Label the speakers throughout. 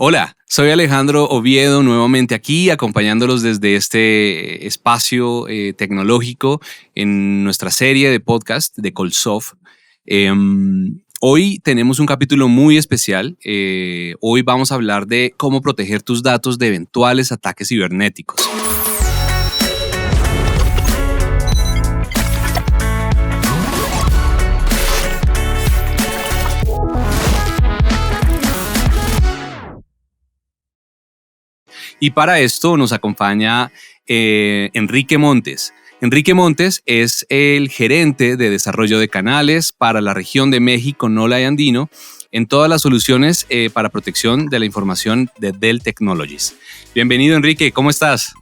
Speaker 1: Hola, soy Alejandro Oviedo, nuevamente aquí acompañándolos desde este espacio tecnológico en nuestra serie de podcast de Colsoft. Hoy tenemos un capítulo muy especial. Hoy vamos a hablar de cómo proteger tus datos de eventuales ataques cibernéticos. Y para esto nos acompaña Enrique Montes. Enrique Montes es el gerente de desarrollo de canales para la región de México, NOLA y Andino, en todas las soluciones para protección de la información de Dell Technologies. Bienvenido, Enrique, ¿cómo estás?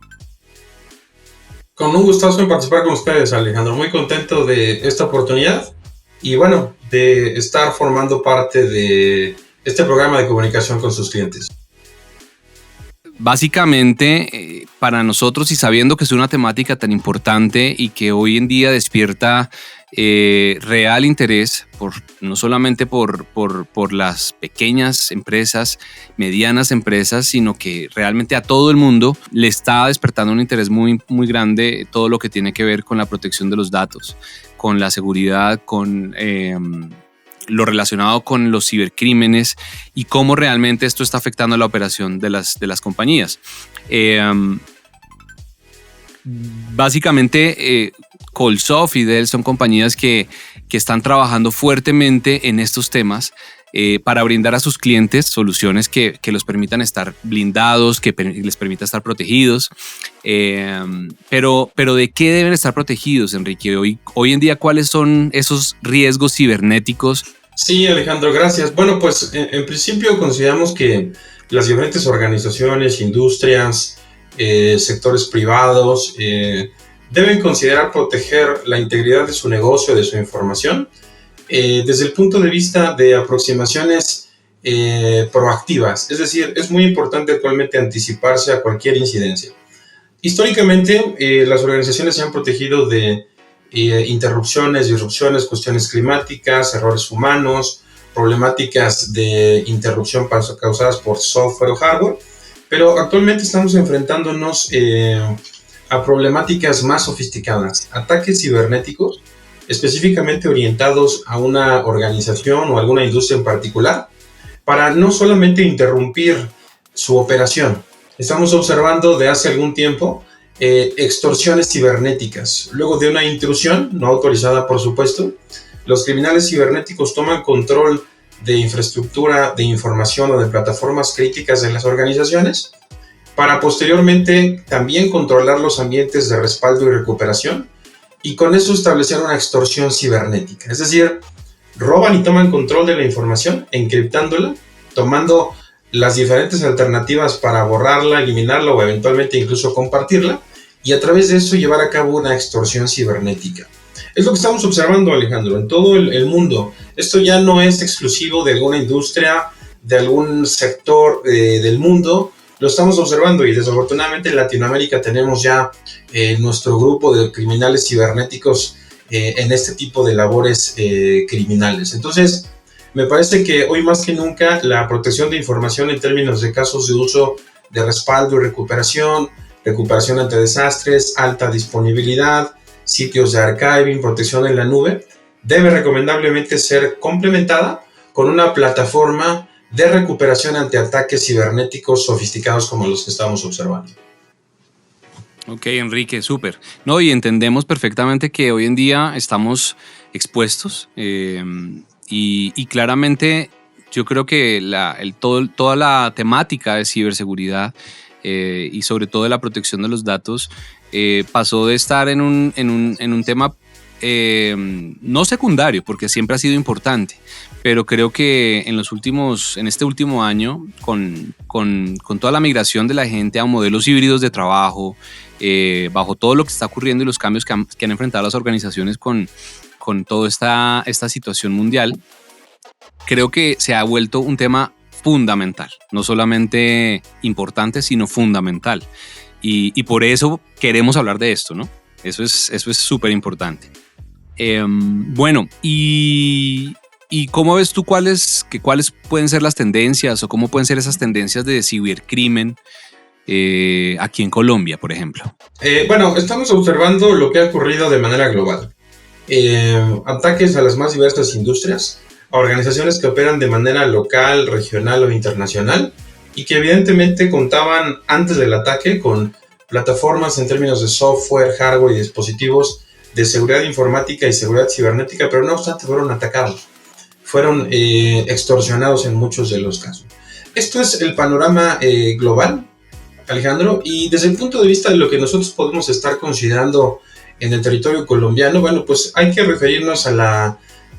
Speaker 2: Con un gustazo en participar con ustedes, Alejandro. Muy contento de esta oportunidad y bueno, de estar formando parte de este programa de comunicación con sus clientes.
Speaker 1: Básicamente, para nosotros y sabiendo que es una temática tan importante y que hoy en día despierta real interés, no solamente por las pequeñas empresas, medianas empresas, sino que realmente a todo el mundo le está despertando un interés muy, muy grande todo lo que tiene que ver con la protección de los datos, con la seguridad, con lo relacionado con los cibercrímenes y cómo realmente esto está afectando la operación de las compañías. Básicamente, Colsoft y Dell son compañías que están trabajando fuertemente en estos temas para brindar a sus clientes soluciones que los permitan estar blindados, que les permita estar protegidos. Pero ¿de qué deben estar protegidos, Enrique? Hoy en día, ¿cuáles son esos riesgos cibernéticos?
Speaker 2: Sí, Alejandro, gracias. Bueno, pues en principio consideramos que las diferentes organizaciones, industrias, sectores privados deben considerar proteger la integridad de su negocio, de su información, desde el punto de vista de aproximaciones proactivas. Es decir, es muy importante actualmente anticiparse a cualquier incidencia. Históricamente, las organizaciones se han protegido de interrupciones, disrupciones, cuestiones climáticas, errores humanos, problemáticas de interrupción causadas por software o hardware, pero actualmente estamos enfrentándonos a problemáticas más sofisticadas, ataques cibernéticos específicamente orientados a una organización o alguna industria en particular, para no solamente interrumpir su operación. Estamos observando de hace algún tiempo extorsiones cibernéticas. Luego de una intrusión, no autorizada por supuesto, los criminales cibernéticos toman control de infraestructura, de información o de plataformas críticas de las organizaciones para posteriormente también controlar los ambientes de respaldo y recuperación y con eso establecer una extorsión cibernética. Es decir, roban y toman control de la información, encriptándola, tomando las diferentes alternativas para borrarla, eliminarla o eventualmente incluso compartirla y a través de eso llevar a cabo una extorsión cibernética. Es lo que estamos observando, Alejandro, en todo el mundo. Esto ya no es exclusivo de alguna industria, de algún sector del mundo. Lo estamos observando y desafortunadamente en Latinoamérica tenemos ya nuestro grupo de criminales cibernéticos en este tipo de labores criminales. Entonces, me parece que hoy más que nunca la protección de información en términos de casos de uso de respaldo y recuperación ante desastres, alta disponibilidad, sitios de archiving, protección en la nube, debe recomendablemente ser complementada con una plataforma de recuperación ante ataques cibernéticos sofisticados como los que estamos observando.
Speaker 1: Ok, Enrique, súper. No, y entendemos perfectamente que hoy en día estamos expuestos y claramente yo creo que toda la temática de ciberseguridad y sobre todo de la protección de los datos pasó de estar en un tema no secundario, porque siempre ha sido importante, pero creo que en este último año, con toda la migración de la gente a modelos híbridos de trabajo, bajo todo lo que está ocurriendo y los cambios que han enfrentado las organizaciones con toda esta situación mundial, creo que se ha vuelto un tema fundamental, no solamente importante, sino fundamental. Y por eso queremos hablar de esto, ¿no? Eso es súper importante. Bueno, y ¿Y cómo ves tú cuáles pueden ser las tendencias o cómo pueden ser esas tendencias de cibercrimen aquí en Colombia, por ejemplo?
Speaker 2: Bueno, estamos observando lo que ha ocurrido de manera global. Ataques a las más diversas industrias, a organizaciones que operan de manera local, regional o internacional y que evidentemente contaban antes del ataque con plataformas en términos de software, hardware y dispositivos de seguridad informática y seguridad cibernética, pero no obstante fueron atacados, fueron extorsionados en muchos de los casos. Esto es el panorama global, Alejandro, y desde el punto de vista de lo que nosotros podemos estar considerando en el territorio colombiano, bueno, pues hay que referirnos a la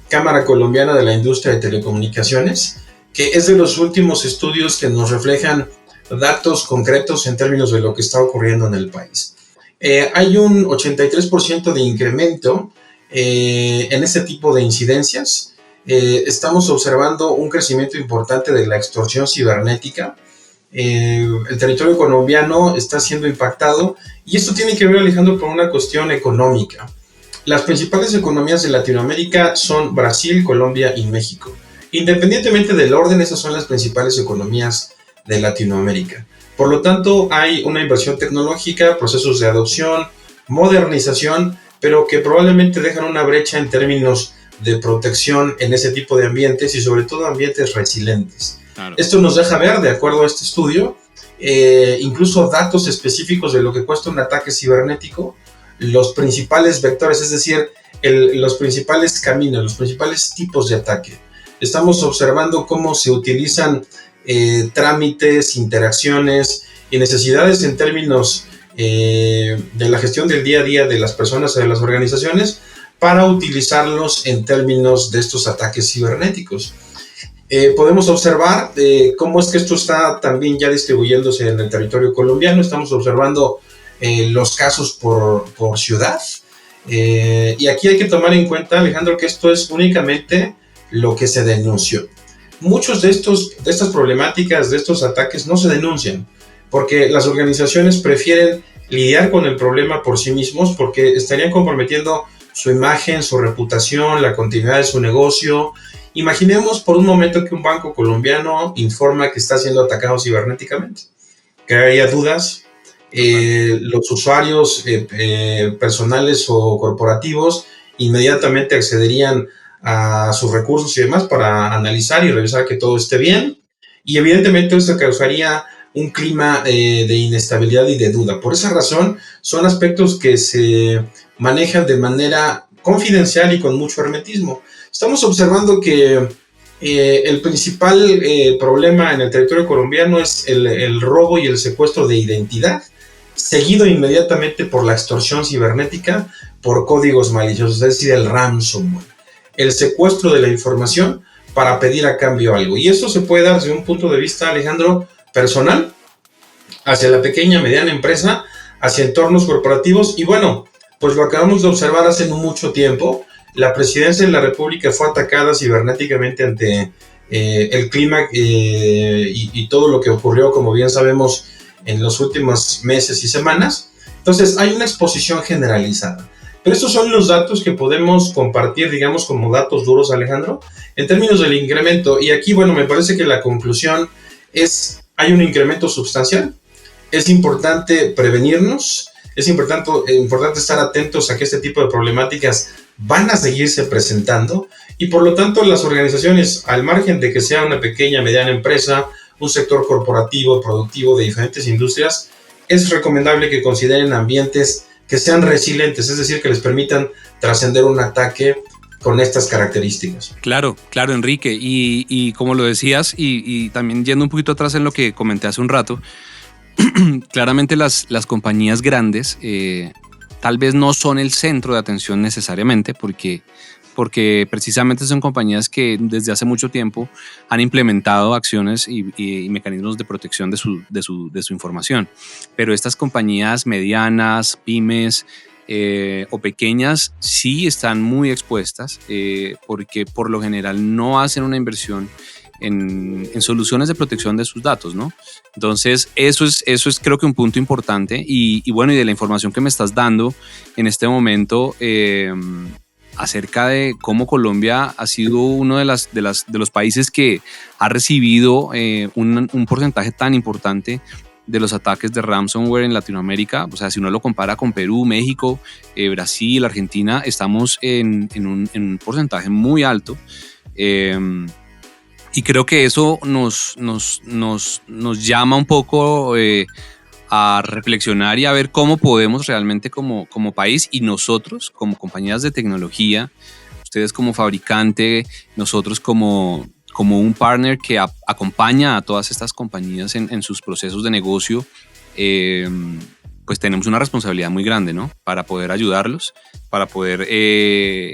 Speaker 2: Cámara Colombiana de la Industria de Telecomunicaciones, que es de los últimos estudios que nos reflejan datos concretos en términos de lo que está ocurriendo en el país. Hay un 83% de incremento en este tipo de incidencias. Estamos observando un crecimiento importante de la extorsión cibernética. El territorio colombiano está siendo impactado y esto tiene que ver, Alejandro, con una cuestión económica. Las principales economías de Latinoamérica son Brasil, Colombia y México. Independientemente del orden, esas son las principales economías de Latinoamérica. Por lo tanto, hay una inversión tecnológica, procesos de adopción, modernización, pero que probablemente dejan una brecha en términos de protección en ese tipo de ambientes y sobre todo ambientes resilientes. Claro. Esto nos deja ver, de acuerdo a este estudio, incluso datos específicos de lo que cuesta un ataque cibernético, los principales vectores, es decir, los principales caminos, los principales tipos de ataque. Estamos observando cómo se utilizan trámites, interacciones y necesidades en términos de la gestión del día a día de las personas y de las organizaciones para utilizarlos en términos de estos ataques cibernéticos. Podemos observar cómo es que esto está también ya distribuyéndose en el territorio colombiano. Estamos observando los casos por ciudad. Y aquí hay que tomar en cuenta, Alejandro, que esto es únicamente lo que se denunció. Muchos de estas problemáticas, de estos ataques, no se denuncian porque las organizaciones prefieren lidiar con el problema por sí mismos porque estarían comprometiendo su imagen, su reputación, la continuidad de su negocio. Imaginemos por un momento que un banco colombiano informa que está siendo atacado cibernéticamente, que haya dudas. Los usuarios personales o corporativos inmediatamente accederían a sus recursos y demás para analizar y revisar que todo esté bien, y evidentemente eso causaría un clima de inestabilidad y de duda. Por esa razón son aspectos que se manejan de manera confidencial y con mucho hermetismo. Estamos observando que el principal problema en el territorio colombiano es el robo y el secuestro de identidad, seguido inmediatamente por la extorsión cibernética por códigos maliciosos, es decir, el ransomware, el secuestro de la información para pedir a cambio algo. Y esto se puede dar desde un punto de vista, Alejandro, personal, hacia la pequeña, mediana empresa, hacia entornos corporativos. Y bueno, pues lo acabamos de observar hace no mucho tiempo. La presidencia de la República fue atacada cibernéticamente ante el clima y todo lo que ocurrió, como bien sabemos, en los últimos meses y semanas. Entonces hay una exposición generalizada. Pero estos son los datos que podemos compartir, digamos, como datos duros, Alejandro, en términos del incremento. Y aquí, bueno, me parece que la conclusión es, hay un incremento sustancial. Es importante prevenirnos, es importante estar atentos a que este tipo de problemáticas van a seguirse presentando y por lo tanto las organizaciones, al margen de que sea una pequeña, mediana empresa, un sector corporativo, productivo de diferentes industrias, es recomendable que consideren ambientes que sean resilientes, es decir, que les permitan trascender un ataque con estas características.
Speaker 1: Claro, Enrique, y como lo decías, y también yendo un poquito atrás en lo que comenté hace un rato, claramente las compañías grandes tal vez no son el centro de atención necesariamente porque precisamente son compañías que desde hace mucho tiempo han implementado acciones y mecanismos de protección de su información. Pero estas compañías medianas, pymes o pequeñas sí están muy expuestas porque por lo general no hacen una inversión en soluciones de protección de sus datos, ¿no? Entonces, eso es creo que un punto importante y bueno, y de la información que me estás dando en este momento, acerca de cómo Colombia ha sido uno de los países que ha recibido un porcentaje tan importante de los ataques de ransomware en Latinoamérica. O sea, si uno lo compara con Perú, México, Brasil, Argentina, estamos en un porcentaje muy alto. Y creo que eso nos llama un poco a reflexionar y a ver cómo podemos realmente como país y nosotros como compañías de tecnología, ustedes como fabricante, nosotros como un partner que acompaña a todas estas compañías en sus procesos de negocio, pues tenemos una responsabilidad muy grande, ¿no? Para poder ayudarlos, para poder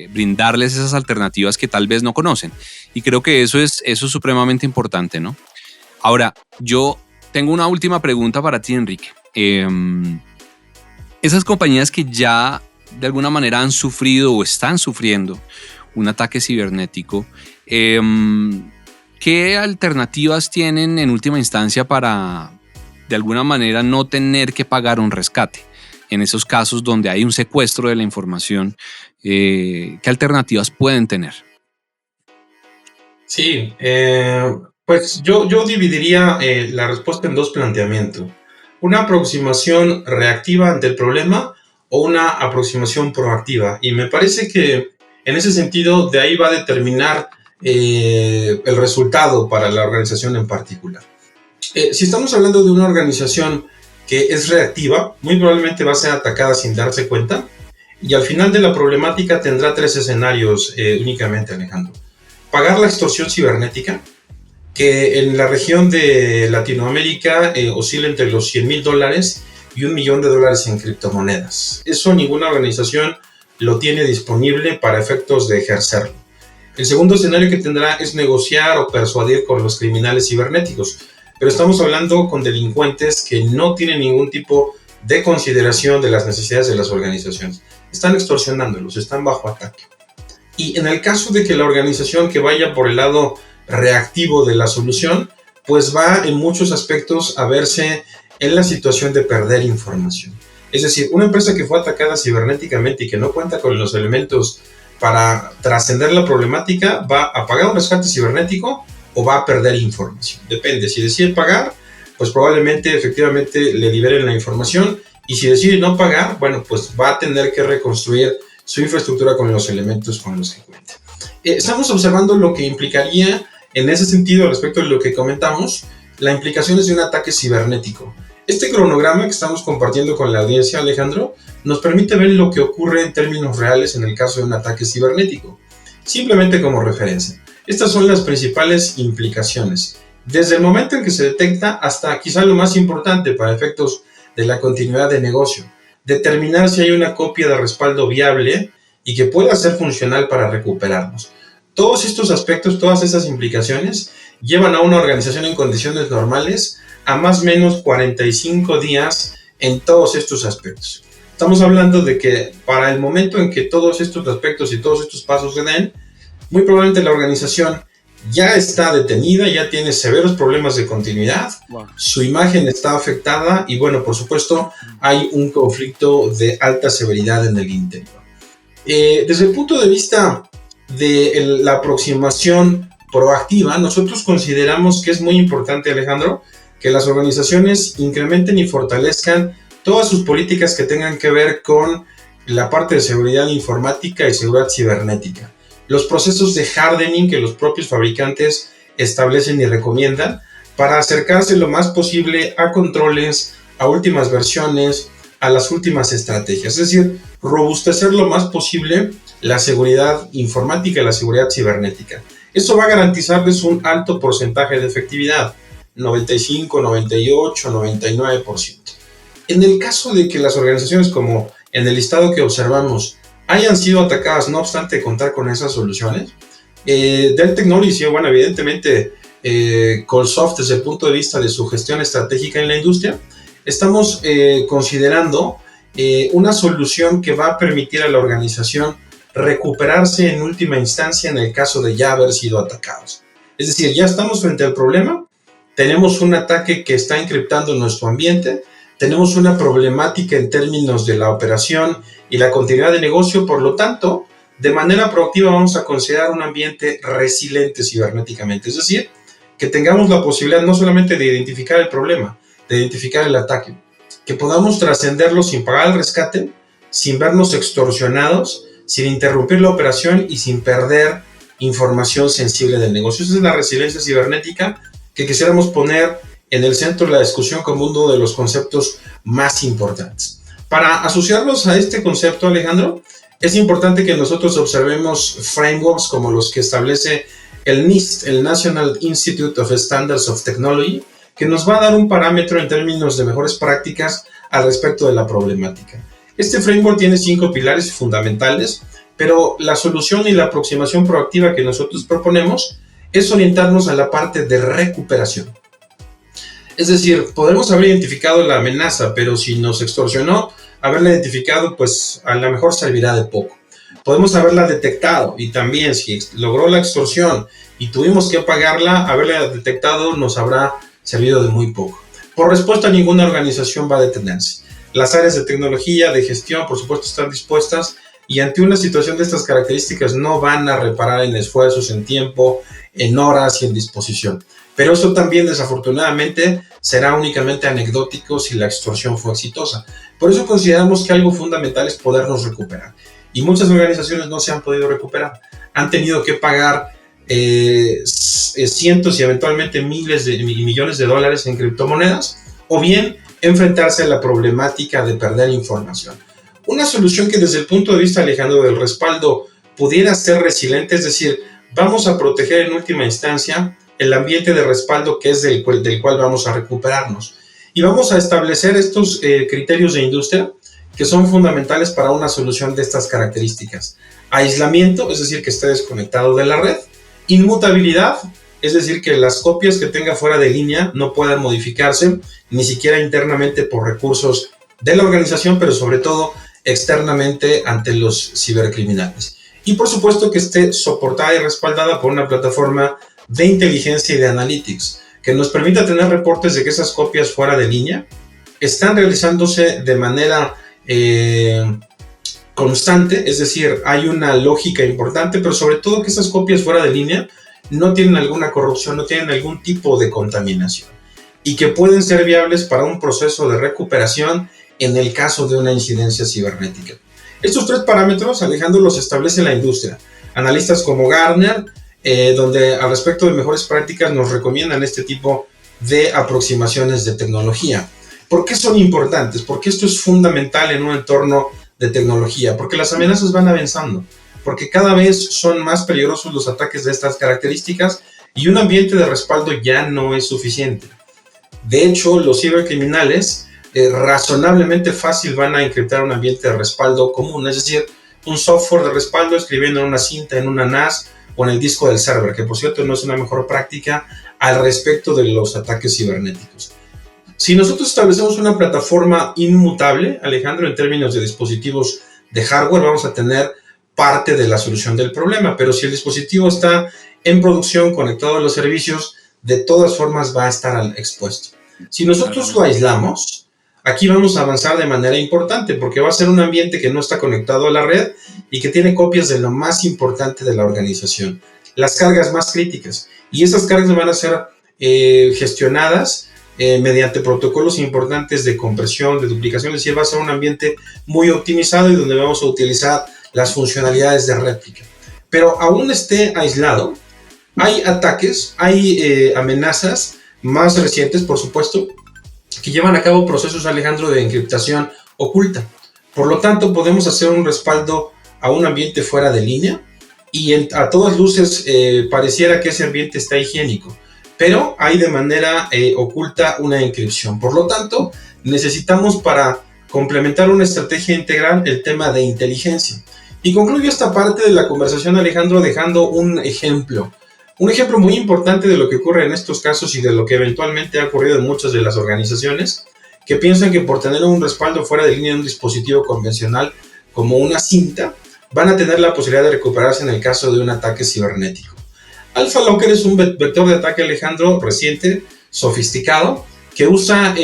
Speaker 1: brindarles esas alternativas que tal vez no conocen. Y creo que eso es supremamente importante, ¿no? Ahora, yo tengo una última pregunta para ti, Enrique. Esas compañías que ya de alguna manera han sufrido o están sufriendo un ataque cibernético, ¿qué alternativas tienen en última instancia para de alguna manera no tener que pagar un rescate? En esos casos donde hay un secuestro de la información, ¿qué alternativas pueden tener?
Speaker 2: Sí, pues yo dividiría la respuesta en dos planteamientos. Una aproximación reactiva ante el problema o una aproximación proactiva. Y me parece que en ese sentido de ahí va a determinar el resultado para la organización en particular. Si estamos hablando de una organización que es reactiva, muy probablemente va a ser atacada sin darse cuenta y al final de la problemática tendrá tres escenarios únicamente, Alejandro. Pagar la extorsión cibernética, que en la región de Latinoamérica oscila entre los $100,000 y $1 millón en criptomonedas. Eso ninguna organización lo tiene disponible para efectos de ejercerlo. El segundo escenario que tendrá es negociar o persuadir con los criminales cibernéticos, pero estamos hablando con delincuentes que no tienen ningún tipo de consideración de las necesidades de las organizaciones. Están extorsionándolos, están bajo ataque. Y en el caso de que la organización que vaya por el lado reactivo de la solución, pues va en muchos aspectos a verse en la situación de perder información. Es decir, una empresa que fue atacada cibernéticamente y que no cuenta con los elementos para trascender la problemática, va a pagar un rescate cibernético o va a perder información. Depende, si decide pagar, pues probablemente efectivamente le liberen la información, y si decide no pagar, bueno, pues va a tener que reconstruir su infraestructura con los elementos con los que cuenta. Estamos observando lo que implicaría en ese sentido, respecto de lo que comentamos, la implicación es de un ataque cibernético. Este cronograma que estamos compartiendo con la audiencia, Alejandro, nos permite ver lo que ocurre en términos reales en el caso de un ataque cibernético. Simplemente como referencia, estas son las principales implicaciones, desde el momento en que se detecta hasta quizá lo más importante para efectos de la continuidad de negocio, determinar si hay una copia de respaldo viable y que pueda ser funcional para recuperarnos. Todos estos aspectos, todas esas implicaciones llevan a una organización en condiciones normales a más o menos 45 días en todos estos aspectos. Estamos hablando de que para el momento en que todos estos aspectos y todos estos pasos se den, muy probablemente la organización ya está detenida, ya tiene severos problemas de continuidad, su imagen está afectada y bueno, por supuesto, hay un conflicto de alta severidad en el interior. Desde el punto de vista de la aproximación proactiva, nosotros consideramos que es muy importante, Alejandro, que las organizaciones incrementen y fortalezcan todas sus políticas que tengan que ver con la parte de seguridad informática y seguridad cibernética. Los procesos de hardening que los propios fabricantes establecen y recomiendan para acercarse lo más posible a controles, a últimas versiones, a las últimas estrategias. Es decir, robustecer lo más posible la seguridad informática y la seguridad cibernética. Eso va a garantizarles un alto porcentaje de efectividad, 95, 98, 99%. En el caso de que las organizaciones, como en el listado que observamos, hayan sido atacadas, no obstante contar con esas soluciones, Dell Technologies, bueno, evidentemente Colsoft, desde el punto de vista de su gestión estratégica en la industria, estamos considerando una solución que va a permitir a la organización recuperarse en última instancia en el caso de ya haber sido atacados. Es decir, ya estamos frente al problema, tenemos un ataque que está encriptando nuestro ambiente, tenemos una problemática en términos de la operación y la continuidad de negocio, por lo tanto, de manera proactiva vamos a considerar un ambiente resiliente cibernéticamente, es decir, que tengamos la posibilidad no solamente de identificar el problema, de identificar el ataque, que podamos trascenderlo sin pagar el rescate, sin vernos extorsionados, sin interrumpir la operación y sin perder información sensible del negocio. Esa es la resiliencia cibernética que quisiéramos poner en el centro de la discusión como uno de los conceptos más importantes. Para asociarlos a este concepto, Alejandro, es importante que nosotros observemos frameworks como los que establece el NIST, el National Institute of Standards of Technology, que nos va a dar un parámetro en términos de mejores prácticas al respecto de la problemática. Este framework tiene 5 pilares fundamentales, pero la solución y la aproximación proactiva que nosotros proponemos es orientarnos a la parte de recuperación. Es decir, podemos haber identificado la amenaza, pero si nos extorsionó, haberla identificado, pues a lo mejor servirá de poco. Podemos haberla detectado y también si logró la extorsión y tuvimos que pagarla, haberla detectado nos habrá servido de muy poco. Por respuesta, ninguna organización va a detenerse. Las áreas de tecnología, de gestión, por supuesto, están dispuestas y ante una situación de estas características no van a reparar en esfuerzos, en tiempo, en horas y en disposición. Pero eso también, desafortunadamente, será únicamente anecdótico si la extorsión fue exitosa. Por eso consideramos que algo fundamental es podernos recuperar. Y muchas organizaciones no se han podido recuperar. Han tenido que pagar cientos y eventualmente miles de millones de dólares en criptomonedas, o bien enfrentarse a la problemática de perder información. Una solución que desde el punto de vista, Alejandro, del respaldo pudiera ser resiliente, es decir, vamos a proteger en última instancia el ambiente de respaldo que es del cual vamos a recuperarnos. Y vamos a establecer estos criterios de industria que son fundamentales para una solución de estas características. Aislamiento, es decir, que esté desconectado de la red. Inmutabilidad, es decir, que las copias que tenga fuera de línea no puedan modificarse, ni siquiera internamente por recursos de la organización, pero sobre todo externamente ante los cibercriminales. Y por supuesto que esté soportada y respaldada por una plataforma de inteligencia y de analytics, que nos permita tener reportes de que esas copias fuera de línea están realizándose de manera constante, es decir, hay una lógica importante, pero sobre todo que esas copias fuera de línea no tienen alguna corrupción, no tienen algún tipo de contaminación y que pueden ser viables para un proceso de recuperación en el caso de una incidencia cibernética. Estos 3 parámetros, Alejandro, los establece la industria. Analistas como Gartner, donde al respecto de mejores prácticas nos recomiendan este tipo de aproximaciones de tecnología. ¿Por qué son importantes? Porque esto es fundamental en un entorno de tecnología, porque las amenazas van avanzando, porque cada vez son más peligrosos los ataques de estas características y un ambiente de respaldo ya no es suficiente. De hecho, los cibercriminales razonablemente fácil van a encriptar un ambiente de respaldo común, es decir, un software de respaldo escribiendo en una cinta, en una NAS o en el disco del server, que por cierto no es una mejor práctica al respecto de los ataques cibernéticos. Si nosotros establecemos una plataforma inmutable, Alejandro, en términos de dispositivos de hardware, vamos a tener parte de la solución del problema, pero si el dispositivo está en producción, conectado a los servicios, de todas formas va a estar expuesto. Si nosotros lo aislamos, aquí vamos a avanzar de manera importante, porque va a ser un ambiente que no está conectado a la red y que tiene copias de lo más importante de la organización, las cargas más críticas. Y esas cargas van a ser gestionadas mediante protocolos importantes de compresión, de duplicación, es decir, va a ser un ambiente muy optimizado y donde vamos a utilizar las funcionalidades de réplica. Pero aún esté aislado, hay ataques, hay amenazas más recientes, por supuesto, que llevan a cabo procesos, Alejandro, de encriptación oculta. Por lo tanto, podemos hacer un respaldo a un ambiente fuera de línea y a todas luces pareciera que ese ambiente está higiénico, pero hay de manera oculta una encripción. Por lo tanto, necesitamos para complementar una estrategia integral el tema de inteligencia. Y concluyo esta parte de la conversación, Alejandro, dejando un ejemplo muy importante de lo que ocurre en estos casos y de lo que eventualmente ha ocurrido en muchas de las organizaciones que piensan que por tener un respaldo fuera de línea en un dispositivo convencional como una cinta, van a tener la posibilidad de recuperarse en el caso de un ataque cibernético. AlphaLocker es un vector de ataque, Alejandro, reciente, sofisticado, que usa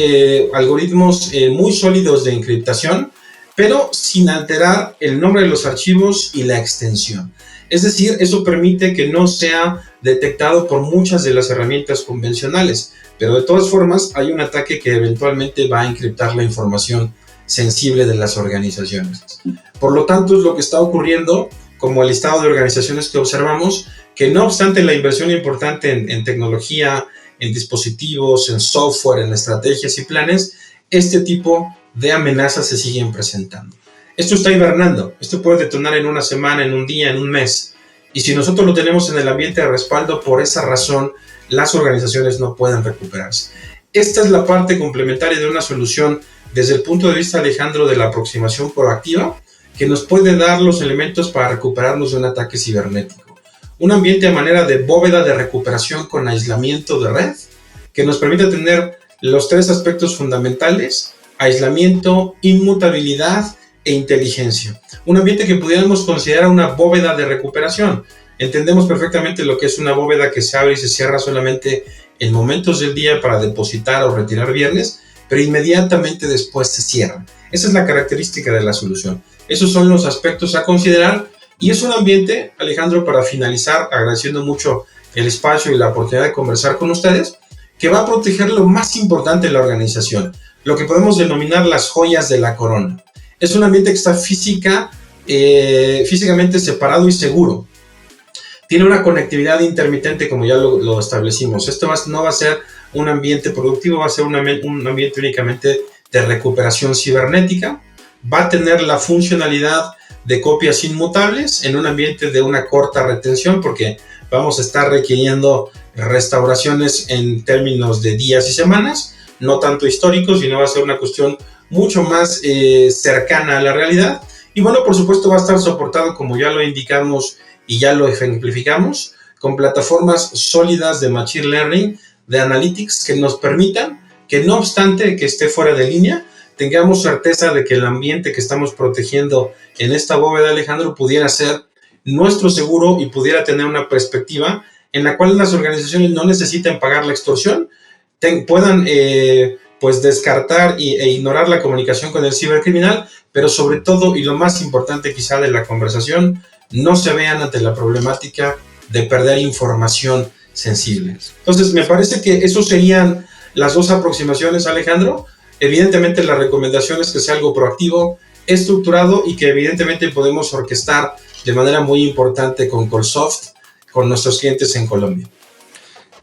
Speaker 2: algoritmos muy sólidos de encriptación, pero sin alterar el nombre de los archivos y la extensión. Es decir, eso permite que no sea detectado por muchas de las herramientas convencionales, pero de todas formas hay un ataque que eventualmente va a encriptar la información sensible de las organizaciones. Por lo tanto, es lo que está ocurriendo como el listado de organizaciones que observamos, que no obstante la inversión importante en tecnología, en dispositivos, en software, en estrategias y planes, este tipo de amenazas se siguen presentando. Esto está hibernando, esto puede detonar en una semana, en un día, en un mes. Y si nosotros lo tenemos en el ambiente de respaldo, por esa razón, las organizaciones no pueden recuperarse. Esta es la parte complementaria de una solución desde el punto de vista, Alejandro, de la aproximación proactiva, que nos puede dar los elementos para recuperarnos de un ataque cibernético. Un ambiente a manera de bóveda de recuperación con aislamiento de red, que nos permite tener los tres aspectos fundamentales: aislamiento, inmutabilidad e inteligencia. Un ambiente que pudiéramos considerar una bóveda de recuperación. Entendemos perfectamente lo que es una bóveda que se abre y se cierra solamente en momentos del día para depositar o retirar bienes, pero inmediatamente después se cierra. Esa es la característica de la solución. Esos son los aspectos a considerar, y es un ambiente, Alejandro, para finalizar, agradeciendo mucho el espacio y la oportunidad de conversar con ustedes, que va a proteger lo más importante de la organización, lo que podemos denominar las joyas de la corona. Es un ambiente que está físicamente separado y seguro. Tiene una conectividad intermitente, como ya lo establecimos. Esto no va a ser un ambiente productivo, va a ser un ambiente únicamente de recuperación cibernética. Va a tener la funcionalidad de copias inmutables en un ambiente de una corta retención, porque vamos a estar requiriendo restauraciones en términos de días y semanas, no tanto históricos, sino va a ser una cuestión mucho más cercana a la realidad. Y bueno, por supuesto va a estar soportado, como ya lo indicamos y ya lo ejemplificamos, con plataformas sólidas de Machine Learning, de Analytics, que nos permitan que, no obstante que esté fuera de línea, tengamos certeza de que el ambiente que estamos protegiendo en esta bóveda, Alejandro, pudiera ser nuestro seguro y pudiera tener una perspectiva en la cual las organizaciones no necesiten pagar la extorsión, puedan pues descartar e ignorar la comunicación con el cibercriminal, pero sobre todo, y lo más importante quizá de la conversación, no se vean ante la problemática de perder información sensible. Entonces, me parece que esos serían las dos aproximaciones, Alejandro. Evidentemente, la recomendación es que sea algo proactivo, estructurado, y que evidentemente podemos orquestar de manera muy importante con Colsoft, con nuestros clientes en Colombia.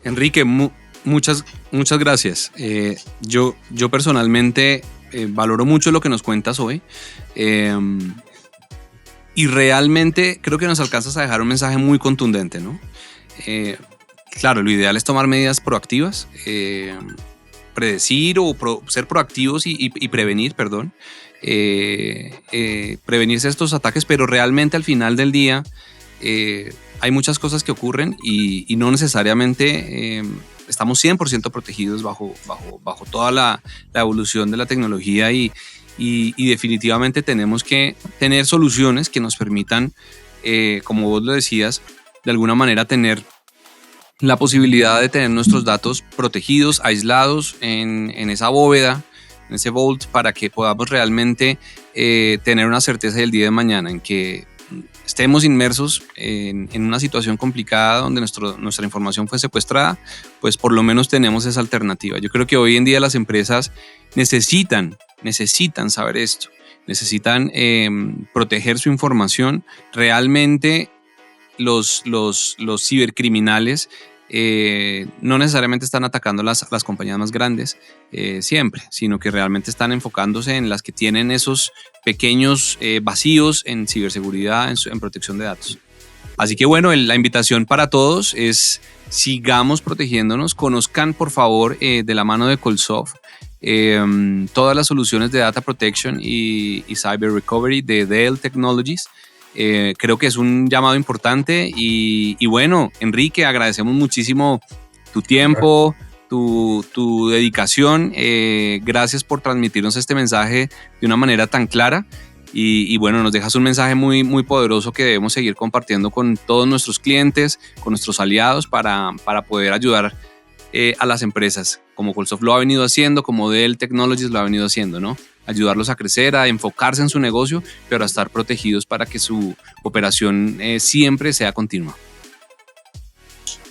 Speaker 1: Enrique, muchas gracias. Yo personalmente valoro mucho lo que nos cuentas hoy. Y realmente creo que nos alcanzas a dejar un mensaje muy contundente, ¿no? Claro, lo ideal es tomar medidas proactivas, predecir o ser proactivos y prevenir, prevenirse estos ataques, pero realmente al final del día hay muchas cosas que ocurren y no necesariamente estamos 100% protegidos bajo toda la evolución de la tecnología y definitivamente tenemos que tener soluciones que nos permitan, como vos lo decías, de alguna manera tener la posibilidad de tener nuestros datos protegidos, aislados en esa bóveda, en ese vault, para que podamos realmente tener una certeza del día de mañana en que estemos inmersos en una situación complicada donde nuestra información fue secuestrada, pues por lo menos tenemos esa alternativa. Yo creo que hoy en día las empresas necesitan saber esto, necesitan proteger su información. Realmente los cibercriminales no necesariamente están atacando las compañías más grandes siempre, sino que realmente están enfocándose en las que tienen esos pequeños vacíos en ciberseguridad, en protección de datos. Así que bueno, la invitación para todos es: sigamos protegiéndonos, conozcan por favor de la mano de Colsoft todas las soluciones de Data Protection y Cyber Recovery de Dell Technologies. Creo que es un llamado importante y bueno, Enrique, agradecemos muchísimo tu tiempo, tu dedicación. Gracias por transmitirnos este mensaje de una manera tan clara y bueno, nos dejas un mensaje muy, muy poderoso que debemos seguir compartiendo con todos nuestros clientes, con nuestros aliados para poder ayudar a las empresas, como Colsoft lo ha venido haciendo, como Dell Technologies lo ha venido haciendo, ¿no? ayudarlos a crecer, a enfocarse en su negocio, pero a estar protegidos para que su operación siempre sea continua.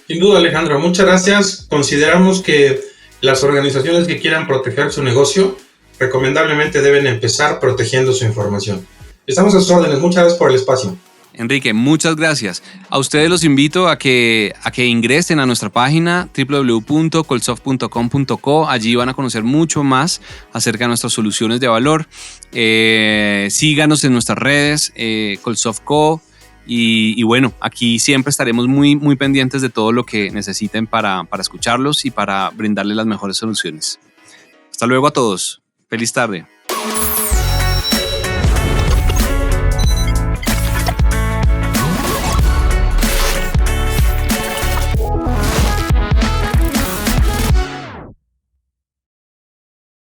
Speaker 2: Sin duda, Alejandro, muchas gracias. Consideramos que las organizaciones que quieran proteger su negocio, recomendablemente deben empezar protegiendo su información. Estamos a sus órdenes. Muchas gracias por el espacio.
Speaker 1: Enrique, muchas gracias. A ustedes los invito a que ingresen a nuestra página www.colsoft.com.co. Allí van a conocer mucho más acerca de nuestras soluciones de valor. Síganos en nuestras redes, Colsoft Co. Y bueno, aquí siempre estaremos muy, muy pendientes de todo lo que necesiten para escucharlos y para brindarles las mejores soluciones. Hasta luego a todos. Feliz tarde.